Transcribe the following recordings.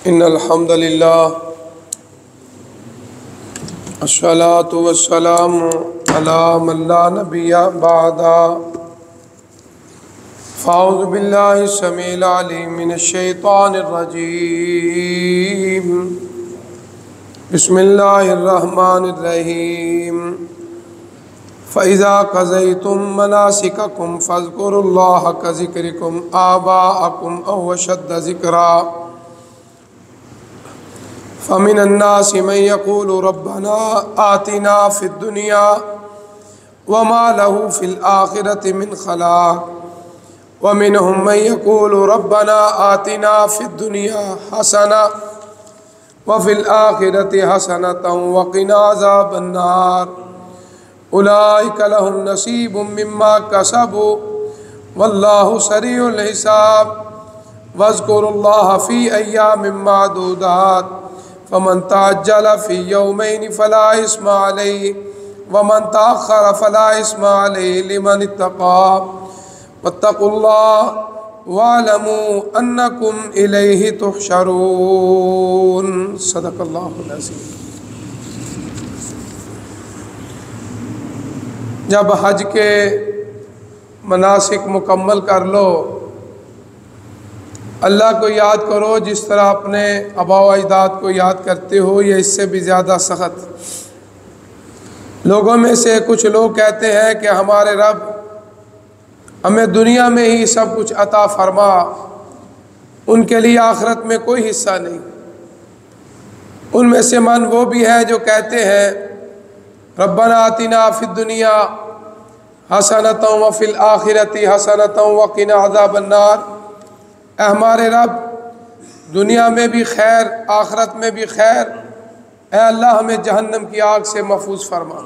ان الحمد للہ الصلاۃ والسلام علی من لا نبی بعد فاعوذ باللہ السمیع العلیم من الشیطان الرجیم بسم اللہ الرحمن الرحیم فَإِذَا قَضَيْتُم مَّنَاسِكَكُمْ فَاذْكُرُوا اللَّهَ كَذِكْرِكُمْ آبَاءَكُمْ أَوْ أَشَدَّ ذِكْرًا فَمِنَ النَّاسِ مَن يَقُولُ رَبَّنَا آتِنَا فِي الدُّنْيَا وَمَا لَهُ فِي الْآخِرَةِ مِنْ خَلَاقٍ وَمِنْهُم مَّن يَقُولُ رَبَّنَا آتِنَا فِي الدُّنْيَا حَسَنَةً وَفِي الْآخِرَةِ حَسَنَةً وَقِنَا عَذَابَ النَّارِ اولئک لهم نصیب مما کسبوا واللہ سریع الحساب واذکروا اللہ فی ایام معدودات فمن تعجل فی یومین فلا اثم علیہ ومن تأخر فلا اثم علیہ لمن اتقى واتقوا اللہ واعلموا انکم الیہ تحشرون صدق اللہ العظیم۔ جب حج کے مناسک مکمل کر لو، اللہ کو یاد کرو جس طرح اپنے آباء و اجداد کو یاد کرتے ہو، یا اس سے بھی زیادہ سخت۔ لوگوں میں سے کچھ لوگ کہتے ہیں کہ ہمارے رب ہمیں دنیا میں ہی سب کچھ عطا فرما، ان کے لیے آخرت میں کوئی حصہ نہیں۔ ان میں سے من وہ بھی ہے جو کہتے ہیں ربنا آتنا فی الدنیا حسنۃ وفی الآخرۃ حسنۃ وقنا عذاب النار، اے ہمارے رب دنیا میں بھی خیر آخرت میں بھی خیر، اے اللہ ہمیں جہنم کی آگ سے محفوظ فرما۔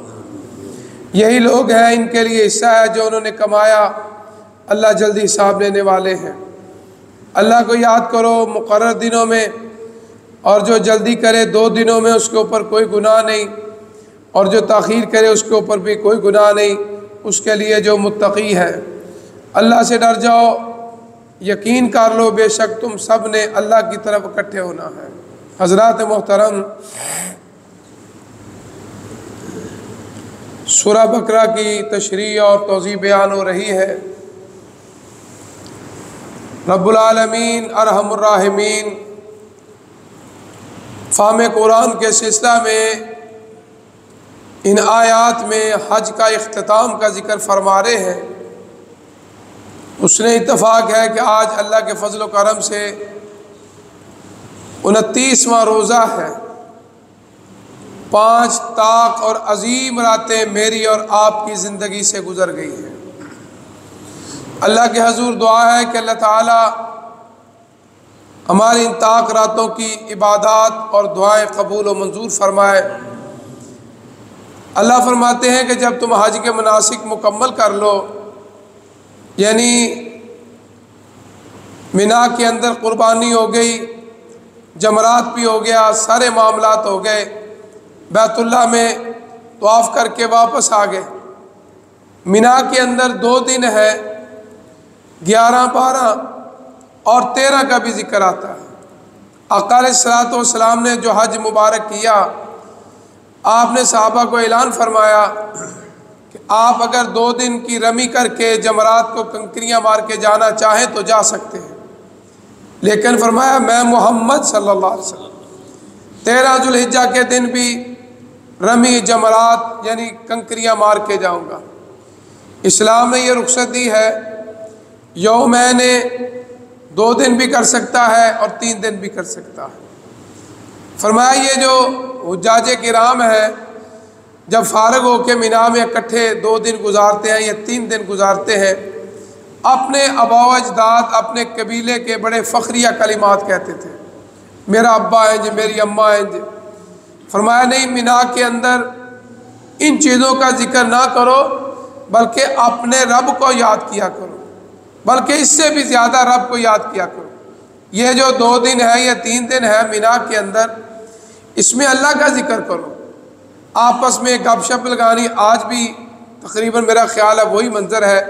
یہی لوگ ہیں، ان کے لیے حصہ ہے جو انہوں نے کمایا، اللہ جلدی حساب لینے والے ہیں۔ اللہ کو یاد کرو مقرر دنوں میں، اور جو جلدی کرے 2 دنوں میں اس کے اوپر کوئی گناہ نہیں، اور جو تاخیر کرے اس کے اوپر بھی کوئی گناہ نہیں، اس کے لیے جو متقی ہے۔ اللہ سے ڈر جاؤ، یقین کر لو بے شک تم سب نے اللہ کی طرف اکٹھے ہونا ہے۔ حضرات محترم، سورہ بقرہ کی تشریح اور توضیح بیان ہو رہی ہے۔ رب العالمین ارحم الراحمین فہم قرآن کے سلسلہ میں ان آیات میں حج کا اختتام کا ذکر فرما رہے ہیں۔ اس نے اتفاق ہے کہ آج اللہ کے فضل و کرم سے 29واں روزہ ہے۔ 5 طاق اور عظیم راتیں میری اور آپ کی زندگی سے گزر گئی ہیں۔ اللہ کے حضور دعا ہے کہ اللہ تعالی ہماری ان طاق راتوں کی عبادات اور دعائیں قبول و منظور فرمائے۔ اللہ فرماتے ہیں کہ جب تم حج کے مناسک مکمل کر لو، یعنی مینا کے اندر قربانی ہو گئی، جمرات بھی ہو گیا، سارے معاملات ہو گئے، بیت اللہ میں طواف کر کے واپس آ گئے۔ مینا کے اندر 2 دن ہے، 11، 12 اور 13 کا بھی ذکر آتا ہے۔ آقا علیہ الصلوۃ والسلام نے جو حج مبارک کیا، آپ نے صحابہ کو اعلان فرمایا کہ آپ اگر 2 دن کی رمی کر کے جمرات کو کنکریاں مار کے جانا چاہیں تو جا سکتے ہیں، لیکن فرمایا میں محمد صلی اللہ علیہ وسلم 13 ذوالحجہ کے دن بھی رمی جمرات یعنی کنکریاں مار کے جاؤں گا۔ اسلام نے یہ رخصت دی ہے، یومین 2 دن بھی کر سکتا ہے اور 3 دن بھی کر سکتا ہے۔ فرمایا یہ جو حجاج کرام ہے جب فارغ ہو کے مینا میں اکٹھے 2 دن گزارتے ہیں یا 3 دن گزارتے ہیں، اپنے آباء و اجداد اپنے قبیلے کے بڑے فخریہ کلمات کہتے تھے، میرا ابا ہیں جی، میری اماں ہیں جی۔ فرمایا نہیں، مینا کے اندر ان چیزوں کا ذکر نہ کرو، بلکہ اپنے رب کو یاد کیا کرو، بلکہ اس سے بھی زیادہ رب کو یاد کیا کرو۔ یہ جو 2 دن ہے یا 3 دن ہے مینا کے اندر، اس میں اللہ کا ذکر کرو، آپس میں گپ شپ لگانی۔ آج بھی تقریباً میرا خیال ہے وہی منظر ہے،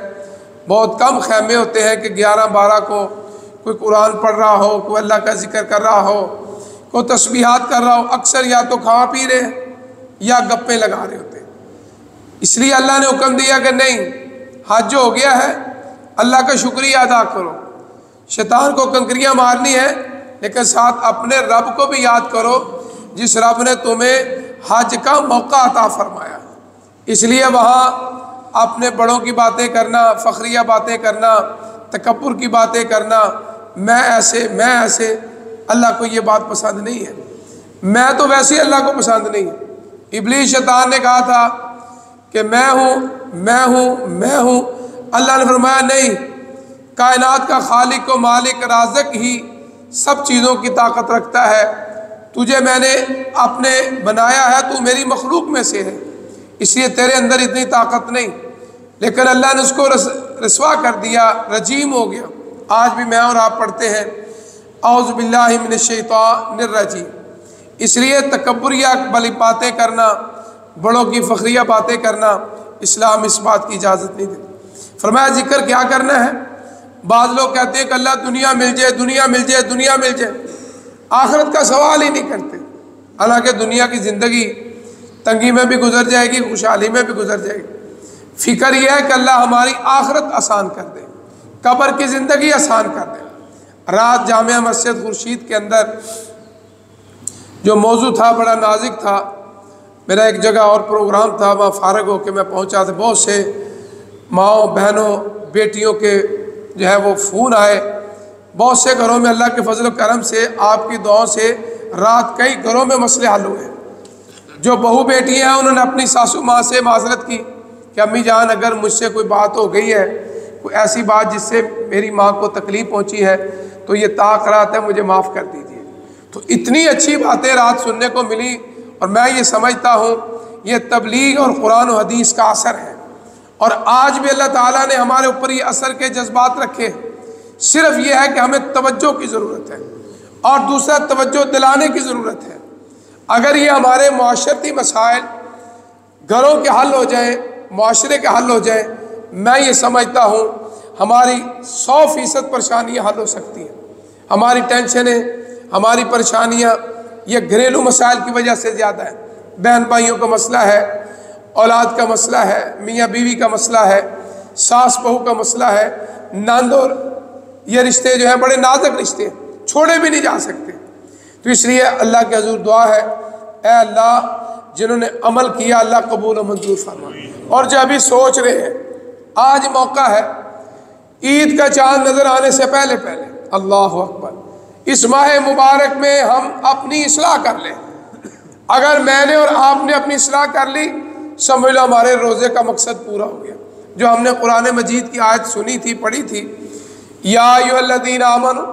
بہت کم خیمے ہوتے ہیں کہ 11، 12 کو کوئی قرآن پڑھ رہا ہو، کوئی اللہ کا ذکر کر رہا ہو، کو تسبیحات کر رہا ہو، اکثر یا تو کھا پی رہے ہیں یا گپیں لگا رہے ہوتے ہیں۔ اس لیے اللہ نے حکم دیا کہ نہیں، حج جو ہو گیا ہے اللہ کا شکریہ ادا کرو۔ شیطان کو کنکریاں مارنی ہے لیکن ساتھ اپنے رب کو بھی یاد کرو جس رب نے تمہیں حج کا موقع عطا فرمایا۔ اس لیے وہاں اپنے بڑوں کی باتیں کرنا، فخریہ باتیں کرنا، تکبر کی باتیں کرنا، میں ایسے، اللہ کو یہ بات پسند نہیں ہے۔ میں تو ویسے اللہ کو پسند نہیں ہے۔ ابلیس شیطان نے کہا تھا کہ میں ہوں، اللہ نے فرمایا نہیں، کائنات کا خالق و مالک رازق ہی سب چیزوں کی طاقت رکھتا ہے، تجھے میں نے اپنے بنایا ہے، تو میری مخلوق میں سے ہے، اس لیے تیرے اندر اتنی طاقت نہیں۔ لیکن اللہ نے اس کو رسوا کر دیا، رجیم ہو گیا۔ آج بھی میں اور آپ پڑھتے ہیں اعوذ باللہ من الشیطان الرجیم۔ اس لیے تکبریہ والی باتیں کرنا، بڑوں کی فخریہ باتیں کرنا، اسلام اس بات کی اجازت نہیں دیتا۔ فرمایا ذکر کیا کرنا ہے؟ بعض لوگ کہتے ہیں کہ اللہ دنیا مل جائے، دنیا مل جائے، دنیا مل جائے، آخرت کا سوال ہی نہیں کرتے۔ حالانکہ دنیا کی زندگی تنگی میں بھی گزر جائے گی، خوشحالی میں بھی گزر جائے گی۔ فکر یہ ہے کہ اللہ ہماری آخرت آسان کر دے، قبر کی زندگی آسان کر دے۔ رات جامعہ مسجد خورشید کے اندر جو موضوع تھا بڑا نازک تھا۔ میرا ایک جگہ اور پروگرام تھا، وہاں فارغ ہو کے میں پہنچا تھا، بہت سے ماؤں بہنوں بیٹیوں کے جو ہے وہ فون آئے، بہت سے گھروں میں اللہ کے فضل و کرم سے آپ کی دعاؤں سے رات کئی گھروں میں مسئلے حل ہوئے۔ جو بہو بیٹی ہیں انہوں نے اپنی ساسو ماں سے معذرت کی کہ امی جان اگر مجھ سے کوئی بات ہو گئی ہے، کوئی ایسی بات جس سے میری ماں کو تکلیف پہنچی ہے تو یہ تاخرات ہے، مجھے معاف کر دیجیے۔ تو اتنی اچھی باتیں رات سننے کو ملی، اور میں یہ سمجھتا ہوں یہ تبلیغ اور قرآن و حدیث کا اثر ہے۔ اور آج بھی اللہ تعالیٰ نے ہمارے اوپر یہ اثر کے جذبات رکھے، صرف یہ ہے کہ ہمیں توجہ کی ضرورت ہے، اور دوسرا توجہ دلانے کی ضرورت ہے۔ اگر یہ ہمارے معاشرتی مسائل گھروں کے حل ہو جائیں، معاشرے کے حل ہو جائیں، میں یہ سمجھتا ہوں ہماری 100% پریشانیاں حل ہو سکتی ہیں۔ ہماری ٹینشنیں، ہماری پریشانیاں یہ گھریلو مسائل کی وجہ سے زیادہ ہے۔ بہن بھائیوں کا مسئلہ ہے، اولاد کا مسئلہ ہے، میاں بیوی کا مسئلہ ہے، ساس بہو کا مسئلہ ہے، ناندور، یہ رشتے جو ہیں بڑے نازک رشتے ہیں، چھوڑے بھی نہیں جا سکتے۔ تو اس لیے اللہ کے حضور دعا ہے، اے اللہ جنہوں نے عمل کیا اللہ قبول و منظور فرما، اور جو ابھی سوچ رہے ہیں آج موقع ہے، عید کا چاند نظر آنے سے پہلے اللہ اکبر، اس ماہ مبارک میں ہم اپنی اصلاح کر لیں۔ اگر میں نے اور آپ نے اپنی اصلاح کر لی، سمجھ لو ہمارے روزے کا مقصد پورا ہو گیا۔ جو ہم نے قرآن مجید کی آیت سنی تھی، پڑھی تھی، یا ایھا الذین آمنوا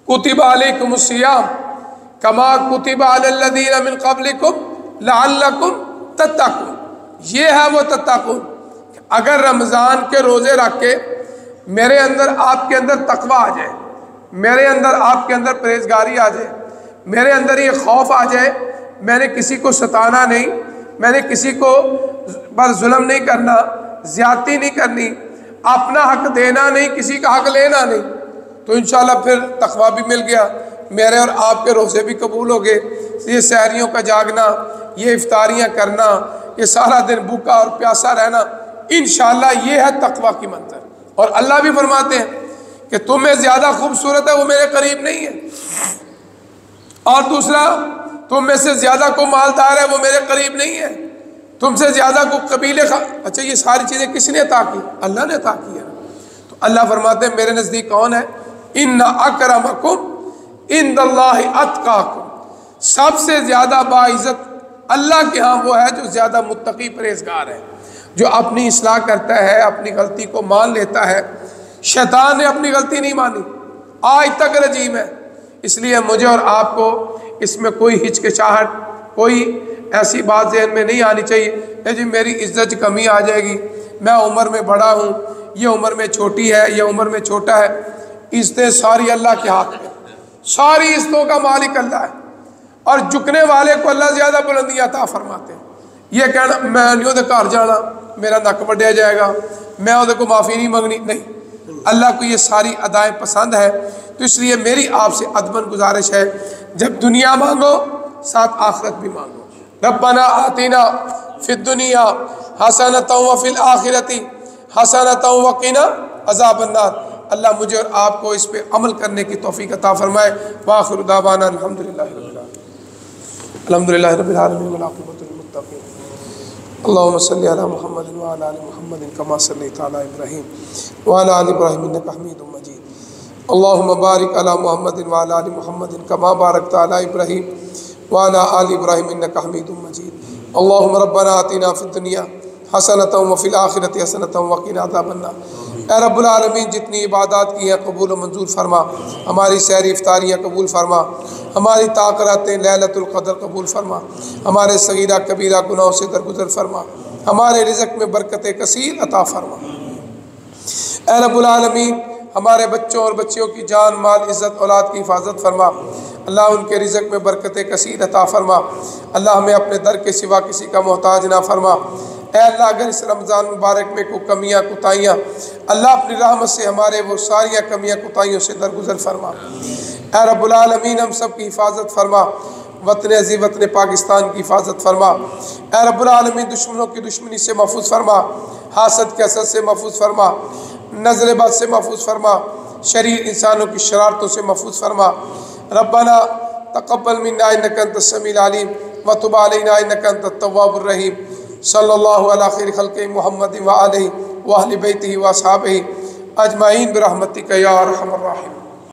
کتب علیکم الصیام کما کتب علی الذین من قبلکم لعلکم تتقون، یہ ہے وہ تتقون۔ اگر رمضان کے روزے رکھ کے میرے اندر آپ کے اندر تقوی آ جائے، میرے اندر آپ کے اندر پرہیزگاری آ جائے، میرے اندر یہ خوف آ جائے، میں نے کسی کو ستانا نہیں، میں نے کسی کو پر ظلم نہیں کرنا، زیادتی نہیں کرنی، اپنا حق دینا نہیں، کسی کا حق لینا نہیں، تو انشاءاللہ پھر تقویٰ بھی مل گیا، میرے اور آپ کے روزے بھی قبول ہو گئے۔ یہ سحریوں کا جاگنا، یہ افطاریاں کرنا، یہ سارا دن بھوکا اور پیاسا رہنا، انشاءاللہ یہ ہے تقویٰ کی منظر۔ اور اللہ بھی فرماتے ہیں کہ تم میں زیادہ خوبصورت ہے وہ میرے قریب نہیں ہے، اور دوسرا تم میں سے زیادہ کو مالدار ہے وہ میرے قریب نہیں ہے، تم سے زیادہ کو قبیلے اچھا یہ ساری چیزیں کس نے عطا کی؟ اللہ نے عطا کیا۔ تو اللہ فرماتے ہیں میرے نزدیک کون ہے؟ ان اکرمکم عند اللہ اتقاکم، سب سے زیادہ باعزت اللہ کے ہاں وہ ہے جو زیادہ متقی پرہیزگار ہے، جو اپنی اصلاح کرتا ہے، اپنی غلطی کو مان لیتا ہے۔ شیطان نے اپنی غلطی نہیں مانی، آج تک رجیم ہے۔ اس لیے مجھے اور آپ کو اس میں کوئی ہچکچاہٹ، کوئی ایسی بات ذہن میں نہیں آنی چاہیے کہ جی میری عزت کمی آ جائے گی، میں عمر میں بڑا ہوں، یہ عمر میں چھوٹی ہے، یہ عمر میں چھوٹا ہے۔ عزتیں ساری اللہ کے ہاتھ میں، ساری عزتوں کا مالک اللہ ہے، اور جھکنے والے کو اللہ زیادہ بلندی عطا فرماتے ہیں۔ یہ کہنا میں نہیں دے گھر جانا، میرا نک وڈیا جائے گا، میں وہ کو معافی نہیں منگنی، نہیں، اللہ کو یہ ساری ادائیں پسند ہے۔ تو اس لیے میری آپ سے ادباً گزارش ہے، جب دنیا مانگو ساتھ آخرت بھی مانگو. ربنا آتنا فی الدنیا حسنۃ وفی الآخرۃ حسنۃ وقنا عذاب النار. اللہ مجھے اور آپ کو اس پہ عمل کرنے کی توفیق عطا فرمائے. وآخر دعوانا الحمدللہ رب العالمین. الحمدللہ رب العالمین والعاقبۃ للمتقین. اللهم صل على محمد وعلى آل محمد كما صليت على إبراهيم وعلى آل إبراهيم إنك حميد مجيد. اللهم بارك على محمد وعلى آل محمد كما باركت على إبراهيم وعلى آل إبراهيم إنك حميد مجيد. اللهم ربنا آتنا في الدنيا حسنة وفي الآخرة حسنة وقنا عذاب النار. اے رب العالمین جتنی عبادات کی ہیں قبول و منظور فرما. ہماری سحری افطاریاں قبول فرما. ہماری طاقتیں لیلۃ القدر قبول فرما. ہمارے صغیرہ کبیرہ گناہوں سے درگزر فرما. ہمارے رزق میں برکت کثیر عطا فرما. اے رب العالمین ہمارے بچوں اور بچیوں کی جان مال عزت اولاد کی حفاظت فرما. اللہ ان کے رزق میں برکت کثیر عطا فرما. اللہ ہمیں اپنے در کے سوا کسی کا محتاج نہ فرما. اے اللہ اگر اس رمضان مبارک میں کوئی کمیاں کوتاہیاں اللہ اپنی رحمت سے ہمارے وہ ساریاں کمیاں کوتاہیوں سے درگزر فرما. اے رب العالمین ہم سب کی حفاظت فرما. وطن عزیز وطن پاکستان کی حفاظت فرما. اے رب العالمین دشمنوں کی دشمنی سے محفوظ فرما. حاسد کے حسد سے محفوظ فرما. نظر بد سے محفوظ فرما. شریر انسانوں کی شرارتوں سے محفوظ فرما. ربنا تقبل منا انک انت السمیع العلیم وتب علینا انک انت التواب الرحیم. صلی اللہ علی خیر خلق محمد وآلہ وآل بیتہ واصحابہ اجمعین برحمتک یا ارحم الراحمین.